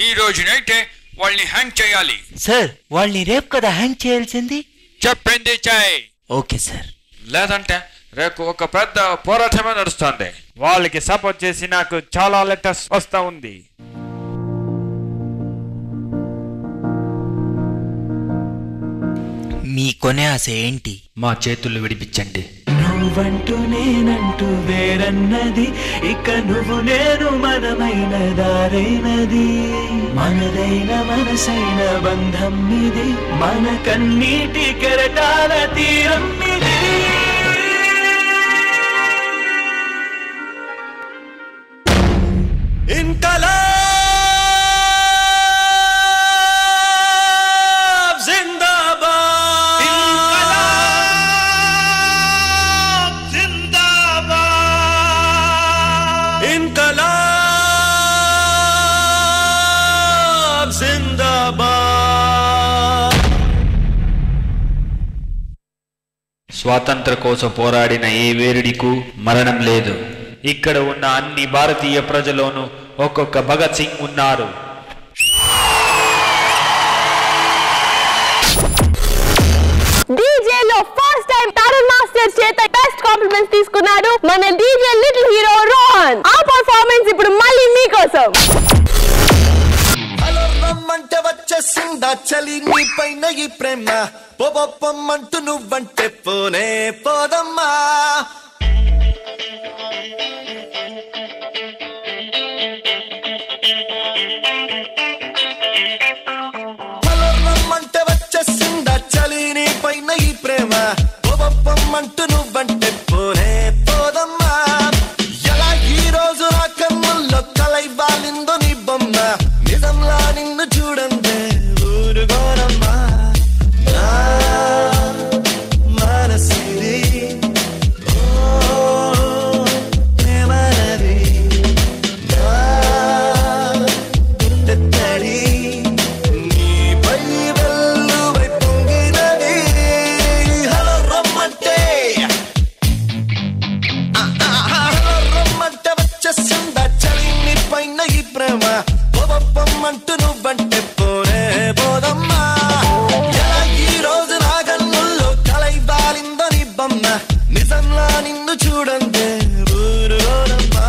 T: ఈ రోజునైతే వాళ్ళని హ్యాంగ్ చేయాలి.
L: సార్ వాళ్ళని రేపు కదా హ్యాంగ్ చేయాల్సింది.
T: చెప్పింది చేయి.
L: Okay sir.
T: లేదంటే రేపు ఒక పెద్ద పోరాటమే నడుస్తుంది. వాళ్ళకి సపోర్ట్ చేసి నాకు చాలా లెటర్స్ వస్తా ఉంది.
L: మీ కొనే ఆశ ఏంటి?
T: మా చేతులు విడిపించండి.
N: నువ్వంటూ నేనంటూ వేరన్నది, ఇక నువ్వు నేను మనమైన దారైనది, మనదైన మనసైన బంధం ఇది, మన కన్నీటి కెరటాల తీరం ఇది.
T: స్వాతంత్ర కోసం పోరాడిన ఏ వీరుడికు మరణం లేదు. ఇక్కడ ఉన్న అన్ని భారతీయ ప్రజలోనూ ఒక్కొక్క భగత్ సింగ్ ఉన్నారు.
A: డీజేలో ఫస్ట్ టైం తరుణ్ మాస్టర్ చేత బెస్ట్ మ్యాచ్ కాంప్లిమెంట్స్ తీసుకున్నాడు మన డీజే లిటిల్ హీరో రోహన్. ఆ పర్ఫార్మెన్స్ ఇప్పుడు మళ్ళీ మీకోసం.
U: రమ్మంటే వచ్చేసిందా చలి నీ పైన ఈ ప్రేమ, పొమ్మంటూ నువ్వంటే పోనే పోదమ్మా. రమ్మంటే వచ్చేసిందా చలి నీ పైన ఈ ప్రేమ, పొమ్మంటూ నువ్వంటే పోనే పోదమ్మా. ఎలా ఈ రోజు నా కన్నుల్లో కలై వాలిందో నీ బొమ్మ, నిజంలా నిన్ను చూడందే ఊరుగోరమ్మా. మనసిది ప్రేమనది గుండె తడి నీపై వెల్లువై పొంగినది. హలో రమ్మంటే రమ్మంటే వచ్చేసిందా చలి నీ పైన ఈ ప్రేమ, పొమ్మంటూ నువ్వంటే పోనే పోదమ్మా. ఎలా ఈ రోజు నా కన్నుల్లో కలై వాలిందో నీ బొమ్మ, నిజంలా నిన్ను చూడందే ఊరుగోరమ్మా.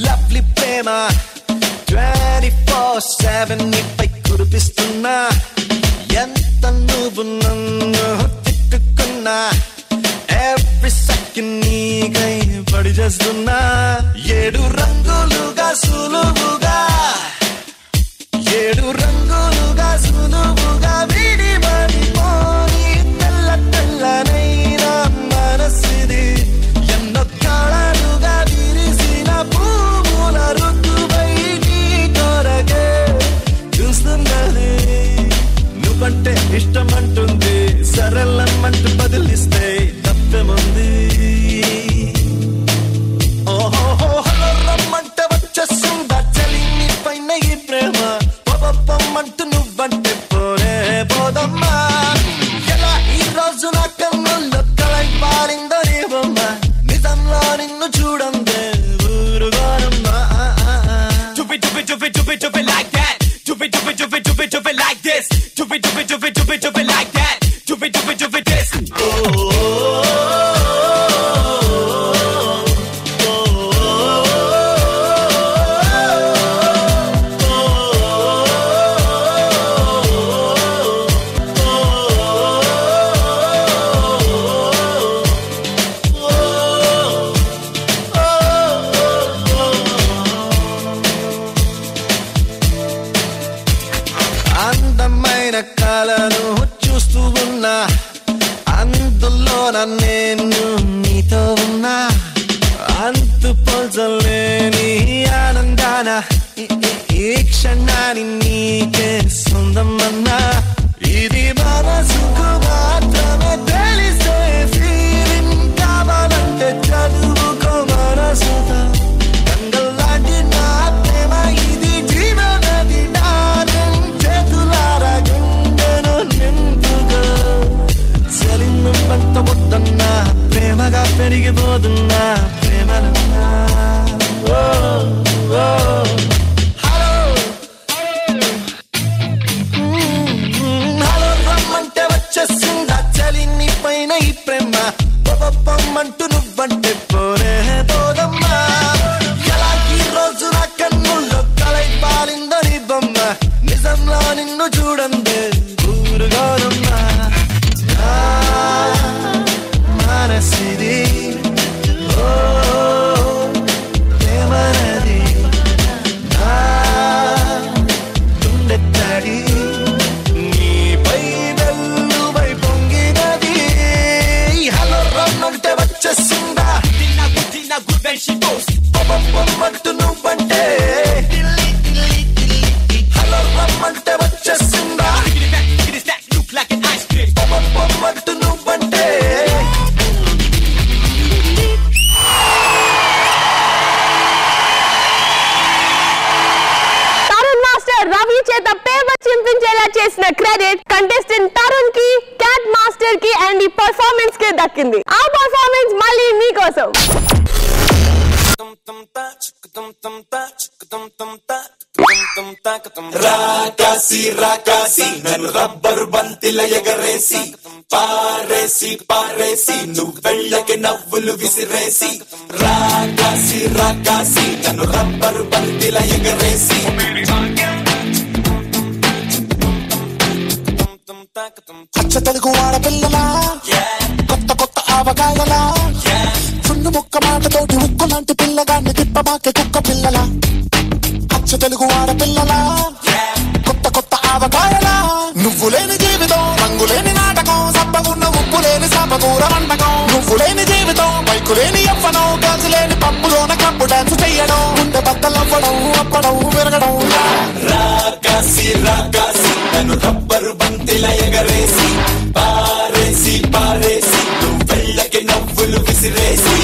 U: లవ్లీ ప్రేమ 24/7 నీపై కురిపిస్తున్నా. ఎంత నువ్వు నన్ను తిట్టుకున్నా, ఎవ్రీ సెకండ్ నీకై పడి చేస్తున్నా. 7 రంగులుగా సులువుగా, 7 రంగులుగా సులువుగా విడిపడిపోయి తెల్ల తెల్లనైనా మనసిది. ఎన్నో కాళలుగా విరిసిన పువ్వుల ఋతువై నీ కొరకే చూస్తున్నది. నువ్వంటే ఇష్టమంటుంది, సరళమ్మంటూ బదిలిస్తే తప్పేముంది. ఓహో రమ్మంటే వచ్చేసిందా చలి నీ పైన ఈ ప్రేమ, పొమ్మంటూ నువ్వంటే పోనే పోదమ్మా. ఎలా ఈ రోజు నా కన్నుల్లో కలై పారిందో నీ బొమ్మ, నిజంలో నిన్ను చూడందే ఊరుగోరమ్మా.
B: Do it, do it, do it, do it, do it like that. Do it, do it, do it, do it, do it like this. Do it, do it, do it, do it, do it like that. Do it, do it, do it, this.
U: అందమైన కళను చూస్తూ ఉన్నా, అందులోన నేను నీతో ఉన్నా. అంతు పొందలేని ఆనందాన ఈ క్షణాన్ని నీకే సొంతమన్నా. ఇది మనసుకు మాత్రమే తెలిసే ఫీలింగ్, కావాలంటే చదువుకో మనసుతో. గంగల్లాంటి నా ప్రేమ ఇది జీవనది, చేతులారా గుండెను నింపుగా. చలినంత వద్దన్నా, ప్రేమగా పెరిగిపోతున్నా ప్రేమలన్నా. హలో రమ్మంటే వచ్చేసిందా చలి నీ పైన ఈ ప్రేమ, పొమ్మంటూ నువ్వంటే పోనే పోదమ్మా. ఎలా ఈ రోజు నా కన్నుల్లో కలై పాలిందో నీ బొమ్మ, నిజంలో నిన్ను చూడందే ఊరుగోరమ్మా. మనసిది ప్రేమనది గుండె తడి నీపై వెల్లువై పొంగినది. హలో రమ్మంటే వచ్చేసిందా పొమ్మంటూ నువ్వంటే, హలో రమ్మంటే వచ్చేసిందా పొమ్మంటూ నువ్వంటే.
A: చేత పేపర్ చింపించేలా చేసిన క్రెడిట్ కంటెస్టెంట్ తరుణ్ కి, క్యాట్ మాస్టర్ కి అండ్ ఈ పర్ఫార్మెన్స్ కి దక్కింది. ఆ పర్ఫార్మెన్స్ మళ్ళీ మీకోసం.
U: రాకాసి రాకాసి నన్ను రబ్బరు బంతిల ఎగరేసి పారేసి పారేసి నువ్వు వెళ్ళకి నవ్వులు విసిరేసి రాకాసి రాకాసి నన్ను రబ్బరు బంతిల ఎగరేసి అచ్చ తెలుగు ఆడపిల్లలా కొత్త కొత్త ఆవకాయలా చున్ను ముక్క మాటతోటి ఉక్కు లాంటి పిల్లగాన్ని తిప్పమాకే కుక్క పిల్లలా అచ్చ తెలుగు ఆడపిల్లలా కొత్త కొత్త ఆవకాయలా నువ్వు లేని జీవితం రంగు లేని నాటకం సబ్బగున్న ఉప్పు లేని సబ్బకూర వంటకం నువ్వు లేని జీవితం బైకు లేని ఎవ్వడం గాజు లేని పప్పులోన కప్పు డాన్స్ చెయ్యడం గుండె బద్దలవ్వడం అప్పడం విరగడం రాకాసి రాకాసి నన్ను రబ్బరు బంతిల ఎగరేసి పారేసి పారేసి నువ్వు వెళ్ళకి నవ్వులు విసిరేసి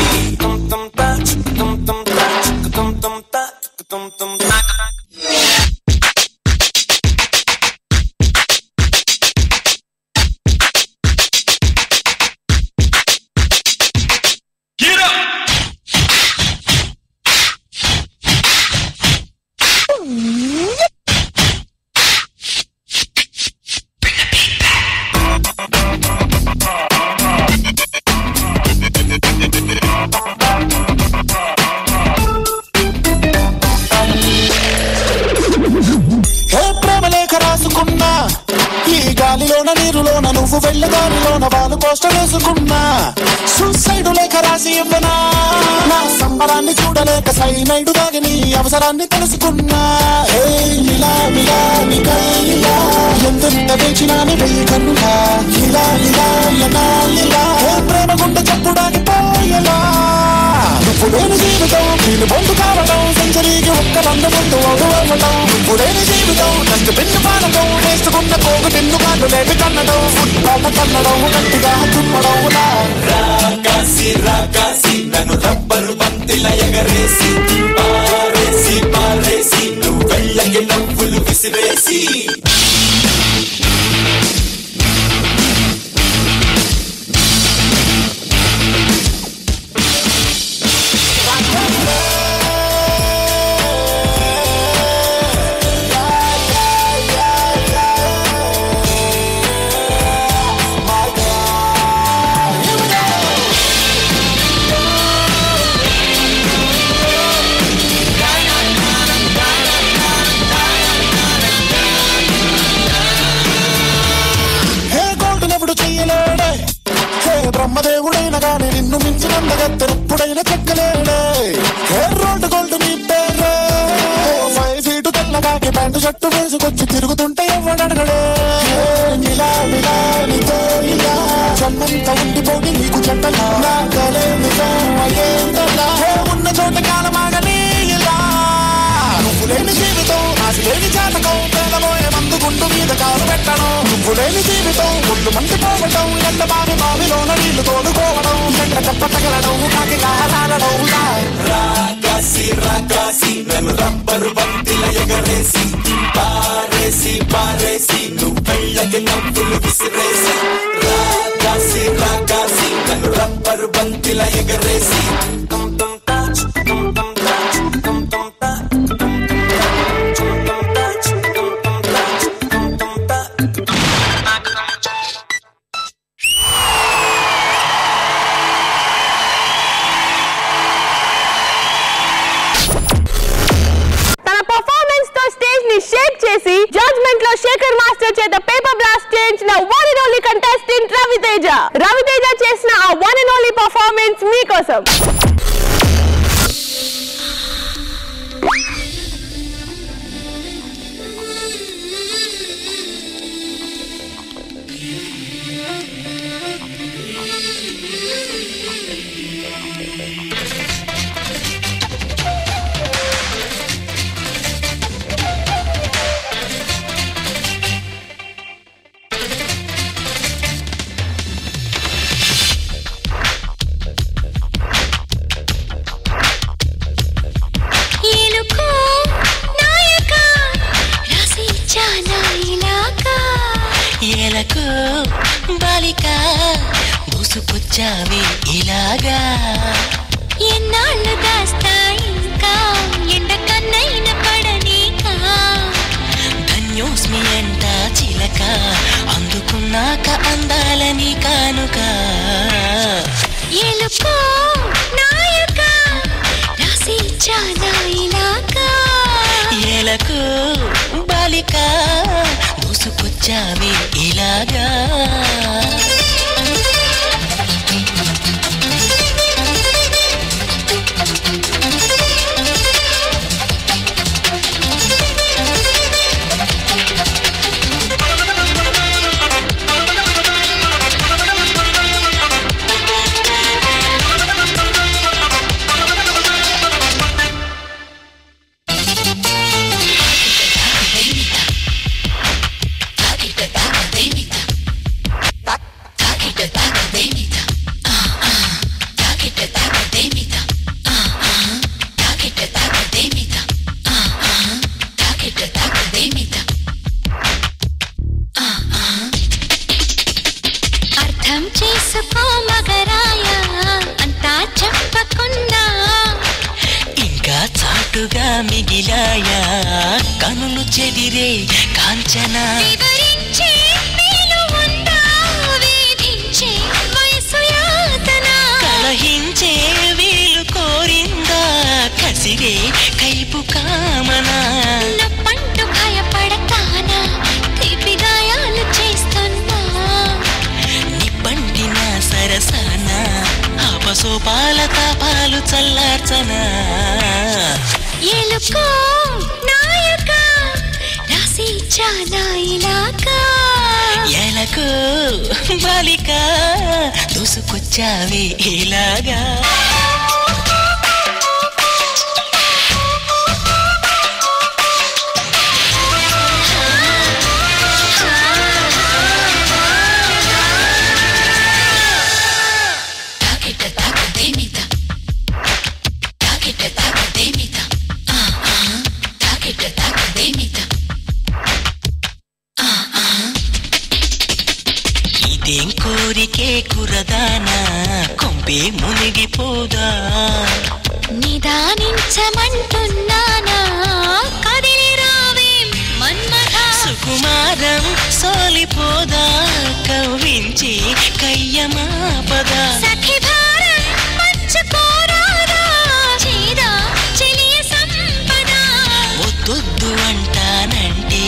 U: గాలిలోన నీరులోన నువ్వు వెళ్ళగాలిలోన వాళ్ళు పోస్టర్ వేసుకున్నా సూసైడ్ లేఖ రాసి ఇవ్వనా నా సంబరాన్ని చూడలేక సైనైడు దాగి నీ అవసరాన్ని తెలుసుకున్నా ఇలా ఇలా ఇలా ఎంత వేచినా వెయ్యి కన్నులా ఇలా ఇలా ఇలా ప్రేమ గుండె చెప్పుడాగిపోయేలా నువ్వు లేని జీవితం నేను బొందు కావడం సెంచరీకి ఒక్క రంగ ముందు అవ్వడం నువ్వు లేని జీవితం నన్ను పెన్ను పాలడం వేసుకున్న కోగు నిన్ను కాళ్ళు లేపి కన్నడం ఫుట్బాల్ కన్నడం గట్టిగా తుమ్మడం రాకాసి రాకాసి నన్ను రబ్బరు బంతిల ఎగరేసి పారేసి పారేసి నువ్వు వెళ్ళకి నవ్వులు విసిరేసి బ్రహ్మదేవుడైన గాని నిన్ను మించినందగెత్తెప్పుడైనా చెక్కలేడే రోడ్డు గోల్డ్ నీ పేరే 5 ఫీటు తెల్లగాకి ప్యాంటు షర్టు వేసుకొచ్చి తిరుగుతుంటే ఎవడడగడే ఇలా ఇలా నీతో ఇలా జన్మంతా ఉండిపోయి నీకు చెట్టలా నాకలే నిజం అయ్యేంతలా ఉన్న చోట కాలమాగని ఇలా నువ్వు లేని జీవితం ఆశ లేని జాతకం పేదబోయే మందు గుండు మీద కాలు పెట్టడం నువ్వు లేని జీవితం గుండు మండిపోవడం ఎండ బావి బావిలోన నీళ్లు తోడుకోవడం ఎండ చెప్పతగలడం కాకి కారాడడం రాకాసి రాకాసి నన్ను రబ్బరు బంతిల ఎగరేసి పారేసి పారేసి నువ్వు వెళ్ళకి నవ్వులు విసిరేసి రాకాసి రాకాసి నన్ను రబ్బరు బంతిల ఎగరేసి
A: జడ్జ్మెంట్ లో శేఖర్ మాస్టర్ చేత పేపర్ బ్లాస్ట్ చేయించిన one and only contestant Raviteja చేసిన ఆ వన్ అండ్ ఓన్లీ పర్ఫార్మెన్స్ మీకోసం.
E: ఎలకు బాలిక దూసుకొచ్చావే ఇలాగా
C: ఎన్నాళ్ళు దాస్తా ఇంకా ఎండ కన్నైన పడనీకా
E: ధన్యోస్మి అంట చిలక అందుకున్నాక అందాలని కానుక
C: ఎలుకో నాయక రాసి చాలా ఇలాగా
E: ఎలకు బాలిక దూసుకొచ్చావే ఇలాగా
C: అర్థం చేసుకో మగరాయ అంతా చెప్పకుండా
E: ఇంకా చాటుగా మిగిలాయా కనులు చెదిరే కాంచనా
C: వివరించే వీలు ఉందా వేధించే వయసు యాతన
E: కలహించే వీలు కోరిందా కసిరే కైపు కామనా
C: నప్పంటూ భయపడతానా తీపి గాయాలు చేస్తున్నా
E: నిప్పంటిన సరసన ఆపసోపాల తాపాలు చల్లార్చనా
C: ఎలుకో నాయక రాసి చాలా ఇలాగా
E: ఎలకు బాలిక దూసుకొచ్చావే ఇలాగా ఇదేం కోరికే కురదానా కొంపే మునిగిపోదా
C: నిదానించమంటున్నానా కదిలి రావేం మన్మథా
E: సుకుమారం సోలిపోదా కవ్వించి కయ్యమాపదా
C: సఖి భారం పంచుకోరాదా చీదా చెలియ సంపద
E: వద్దొద్దు అంటానంటే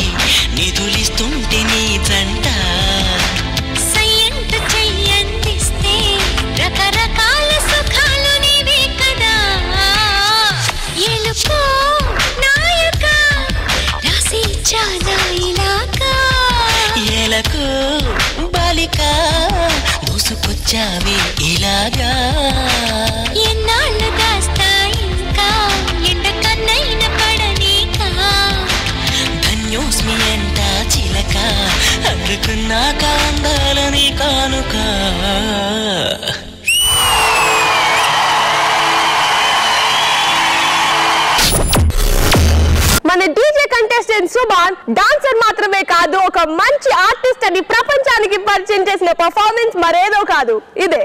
E: నిధులిస్తుంటే నీ జంట
C: సయ్యంట చెయ్యందిస్తే రకరకాల సుఖాలు నీవే కదా ఎలుకో నాయక రాసి చాలా ఇలాగా
E: ఎలకు బాలిక దూసుకొచ్చావే ఇలాగా
C: ఎన్నాళ్ళు దాస్తా ఇంకా ఎండ కన్నైన పడనీకా
E: ధన్యోస్మి అంట చిలక అందుకున్నాక అందాలని కానుక
A: మన డీజే కంటెస్టెంట్ సుభాన్ డాన్సర్ మాత్రమే కాదు ఒక మంచి ఆర్టిస్ట్ అని ప్రపంచానికి పరిచయం చేసిన పర్ఫార్మెన్స్ మరేదో కాదు ఇదే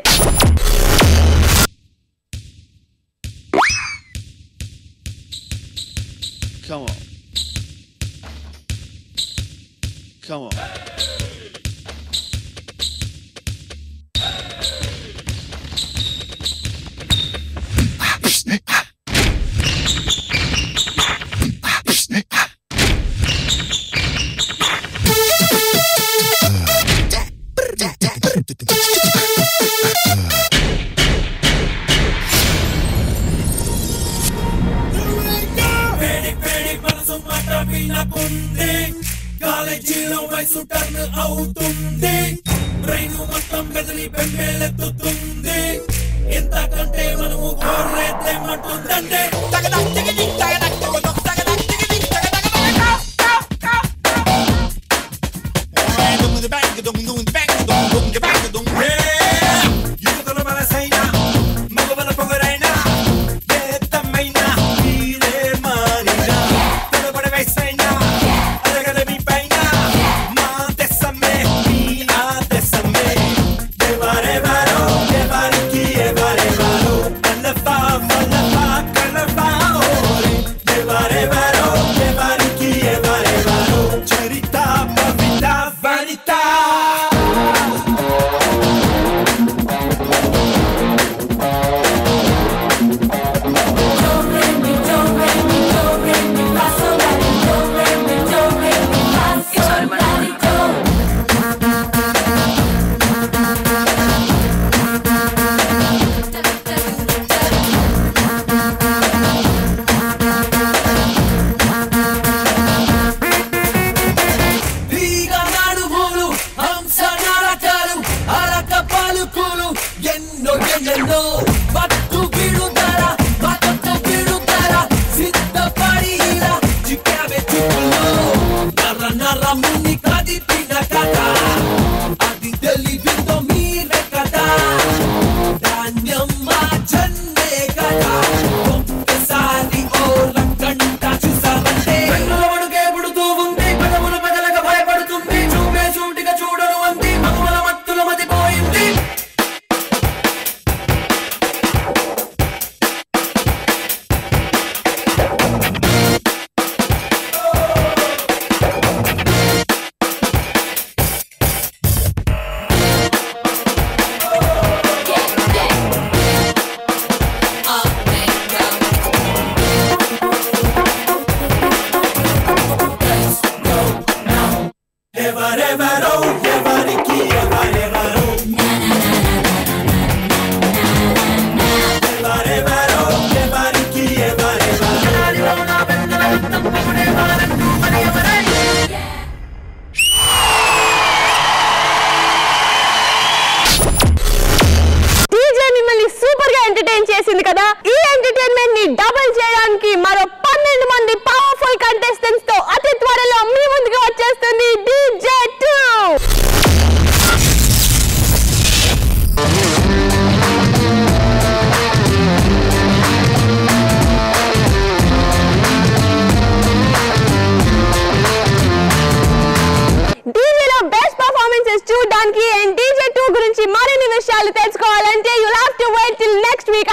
V: Come on. Come on.
B: కాలేజీలో వయసు టర్న్ అవుతుంది బ్రెయిన్ మొత్తం బెదిరి బెంబేలెత్తుతుంది ఎంతకంటే మనము గోర్రెద్దేమంటుందంటే యువతల మనసైనా మగవల పొగరైనా ఏతమైనా మీరే మారినా తలబడ వయసైనా అలగల మీ పైన మా తెసమే మీరే
A: చూడడానికి. అండ్ DJ 2 గురించి మరిన్ని విషయాలు తెలుసుకోవాలంటే you'll have to wait till next week.